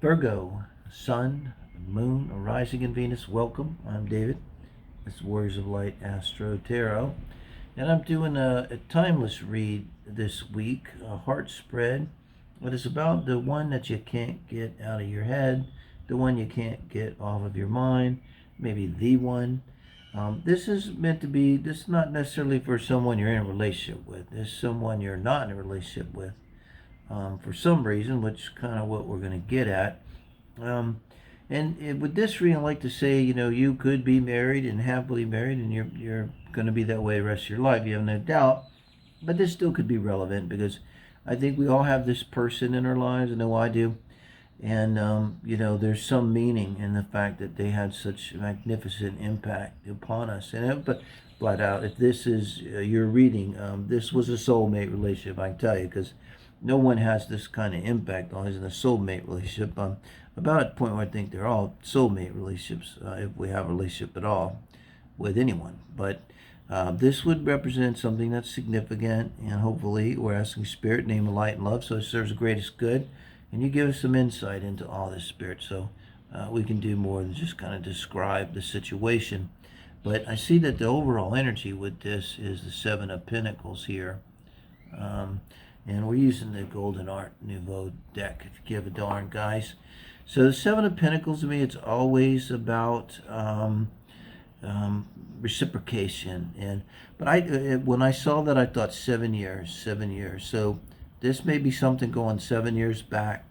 Virgo, Sun, Moon, rising in Venus. Welcome. I'm David. It's Warriors of Light Astro Tarot. And I'm doing a timeless read this week, a heart spread. It is about the one that you can't get out of your head, the one you can't get off of your mind, maybe the one. This is meant to be, this is not necessarily for someone you're in a relationship with. This is someone you're not in a relationship with for some reason, which is kind of what we're going to get at. Um, with this reading, I like to say, you could be married and happily married, and you're going to be that way the rest of your life. You have no doubt. But this still could be relevant because I think we all have this person in our lives. I know I do. And, there's some meaning in the fact that they had such a magnificent impact upon us. But flat out, if this is your reading, this was a soulmate relationship, I can tell you, because no one has this kind of impact on us in a soulmate relationship. About at the point where I think they're all soulmate relationships, if we have a relationship at all with anyone. But this would represent something that's significant, and hopefully we're asking Spirit, name of light and love, so it serves the greatest good. And you give us some insight into all this, Spirit, so we can do more than just kind of describe the situation. But I see that the overall energy with this is the Seven of Pentacles here. And we're using the Golden Art Nouveau deck, if you give a darn, guys. So the Seven of Pentacles, to me, it's always about reciprocation. But when I saw that, I thought 7 years, 7 years. So this may be something going 7 years back.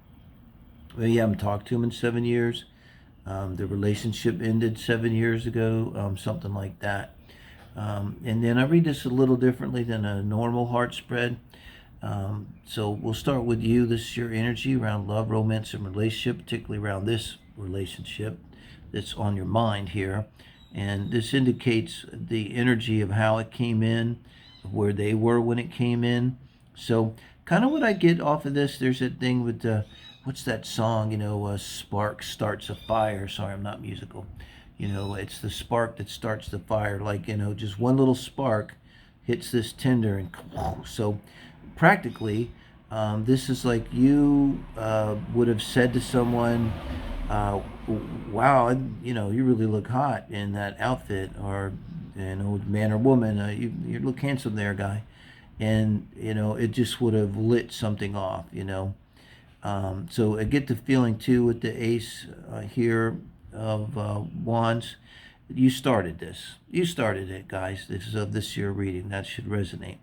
Maybe you haven't talked to him in 7 years. The relationship ended 7 years ago, something like that. And then I read this a little differently than a normal heart spread. So we'll start with you. This is your energy around love, romance, and relationship, particularly around this relationship that's on your mind here. And this indicates the energy of how it came in, where they were when it came in. So kind of what I get off of this, there's that thing with what's that song, a spark starts a fire. Sorry, I'm not musical. It's the spark that starts the fire. Like, just one little spark hits this tinder and so practically, this is like you would have said to someone, wow, you really look hot in that outfit, or, man or woman, you look handsome there, guy. And, it just would have lit something off, So I get the feeling, too, with the ace here of wands. You started this. You started it, guys. This is of this year reading. That should resonate.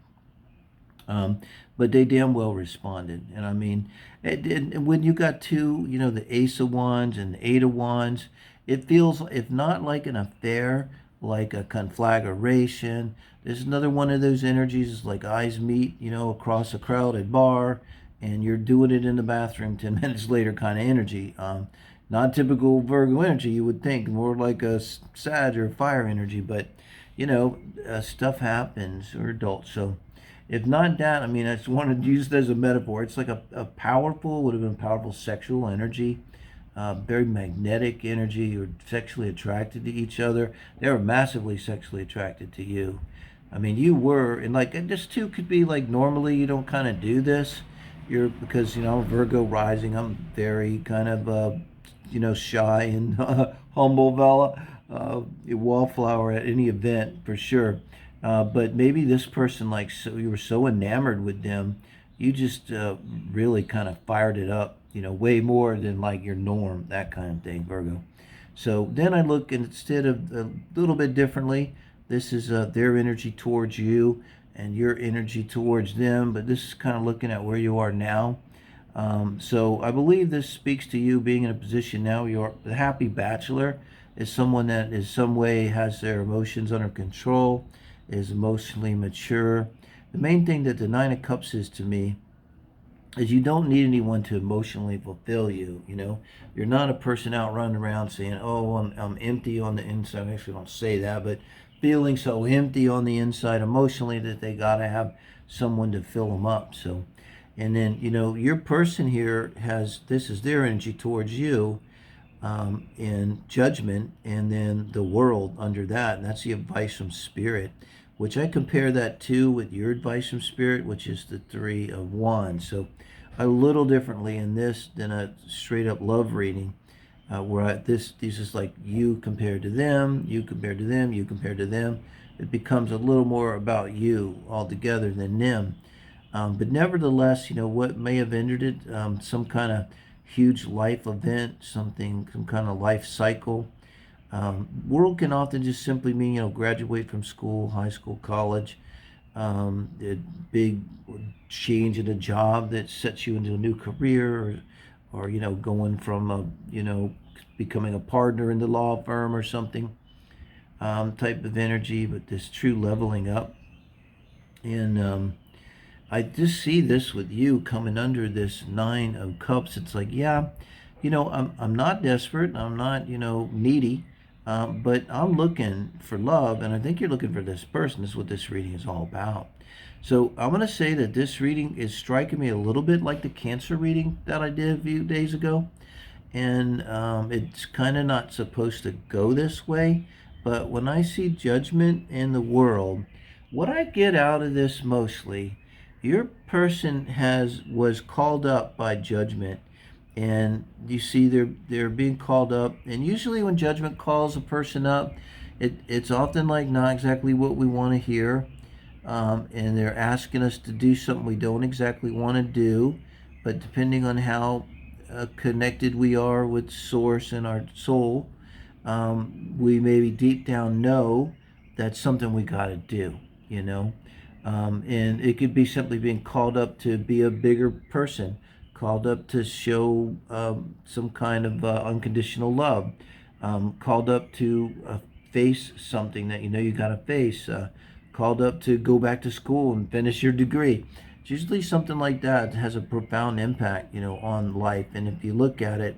But they damn well responded. And I mean, when you got two, the Ace of Wands and the Eight of Wands, it feels, if not like an affair, like a conflagration. There's another one of those energies, like eyes meet, across a crowded bar, and you're doing it in the bathroom 10 minutes later kind of energy. Not typical Virgo energy, you would think, more like a Sag or fire energy, but, stuff happens. We're adults, so if not that, I mean, I just wanted to use it as a metaphor. It's like a powerful, would have been powerful sexual energy, very magnetic energy. You're sexually attracted to each other. They were massively sexually attracted to you. I mean, you were, and like, and this too could be like normally you don't kind of do this. Because, Virgo rising, I'm very kind of, shy and humble fella, wallflower at any event for sure. But maybe this person, like, so you were so enamored with them, you just really kind of fired it up, way more than like your norm, that kind of thing, Virgo. So then I look, and instead of a little bit differently, this is their energy towards you and your energy towards them, but this is kind of looking at where you are now. So I believe this speaks to you being in a position now. You're the happy bachelor is someone that in some way has their emotions under control, is emotionally mature. The main thing that the Nine of Cups is to me is you don't need anyone to emotionally fulfill you. You're not a person out running around saying, "Oh, I'm empty on the inside." I actually don't say that, but feeling so empty on the inside emotionally that they gotta have someone to fill them up. So, and then your person here has, this is their energy towards you, in judgment, and then the world under that, and that's the advice from Spirit, which I compare that to with your advice from Spirit, which is the Three of Wands. So a little differently in this than a straight up love reading, this is like you compared to them, you compared to them, you compared to them. It becomes a little more about you altogether than them. But nevertheless, what may have ended it, some kind of huge life event, some kind of life cycle. World can often just simply mean, graduate from school, high school, college, a big change in a job that sets you into a new career, or going from becoming a partner in the law firm or something, type of energy, but this true leveling up. And I just see this with you coming under this Nine of Cups. It's like, yeah, I'm not desperate. I'm not, needy. But I'm looking for love, and I think you're looking for this person. This is what this reading is all about. So I'm going to say that this reading is striking me a little bit like the Cancer reading that I did a few days ago. And it's kind of not supposed to go this way. But when I see judgment in the world, what I get out of this mostly, your person was called up by judgment, and you see they're being called up. And usually when judgment calls a person up, it's often like not exactly what we want to hear, and they're asking us to do something we don't exactly want to do. But depending on how connected we are with source and our soul, we maybe deep down know that's something we got to do, and it could be simply being called up to be a bigger person, called up to show some kind of unconditional love, called up to face something that you got to face, called up to go back to school and finish your degree. It's usually something like that has a profound impact, on life. And if you look at it,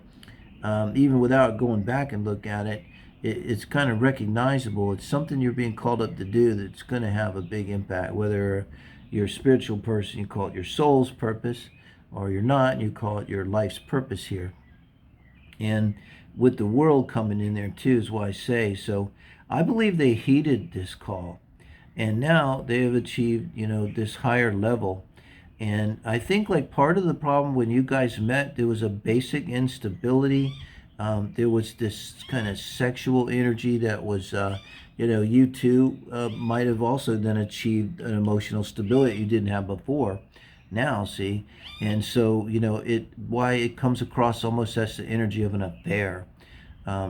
even without going back and look at it, it's kind of recognizable. It's something you're being called up to do that's going to have a big impact. Whether you're a spiritual person, you call it your soul's purpose, or you're not, and you call it your life's purpose here. And with the world coming in there too, is why I say so. I believe they heeded this call, and now they have achieved, this higher level. And I think like part of the problem when you guys met, there was a basic instability. There was this kind of sexual energy that was, you two might have also then achieved an emotional stability you didn't have before. Now, see, and so why it comes across almost as the energy of an affair,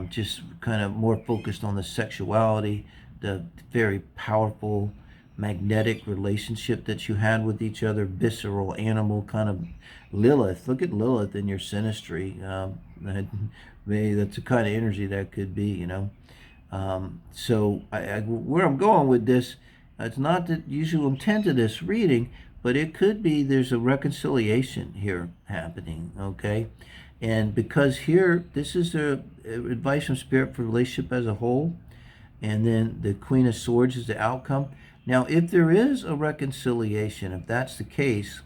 just kind of more focused on the sexuality, the very powerful magnetic relationship that you had with each other, visceral, animal kind of Lilith. Look at Lilith in your synastry. Maybe that's the kind of energy that could be, So where I'm going with this, it's not the usual intent of this reading, but it could be there's a reconciliation here happening, okay? And because here, this is the advice from Spirit for relationship as a whole, and then the Queen of Swords is the outcome. Now, if there is a reconciliation, if that's the case,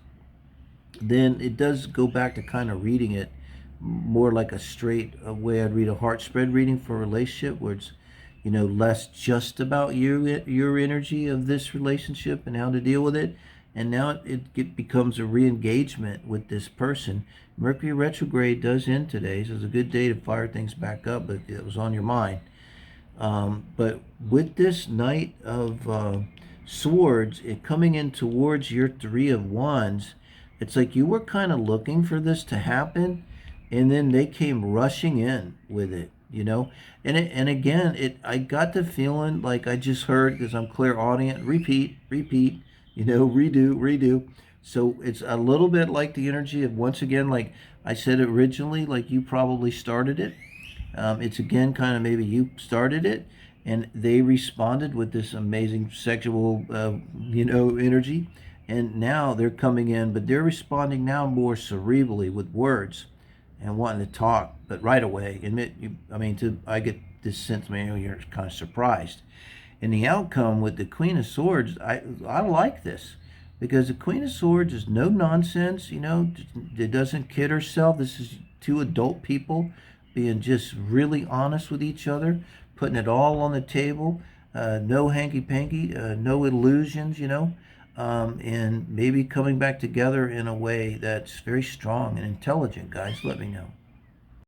then it does go back to kind of reading it more like a straight way I'd read a heart spread reading for a relationship, where it's less just about your energy of this relationship and how to deal with it. And now it becomes a re-engagement with this person. Mercury retrograde does end today, so it's a good day to fire things back up if it was on your mind. But with this Knight of Swords, it coming in towards your Three of Wands, it's like you were kind of looking for this to happen, and then they came rushing in with it, And again, I got the feeling like I just heard, because I'm clairaudient, repeat, redo, redo. So it's a little bit like the energy of, once again, like I said originally, like you probably started it. It's again kind of maybe you started it, and they responded with this amazing sexual, energy. And now they're coming in, but they're responding now more cerebrally with words and wanting to talk, but right away. I get this sense, man, you're kind of surprised. And the outcome with the Queen of Swords, I like this, because the Queen of Swords is no nonsense, it doesn't kid herself. This is two adult people being just really honest with each other, putting it all on the table, no hanky-panky, no illusions, and maybe coming back together in a way that's very strong and intelligent, guys. Let me know.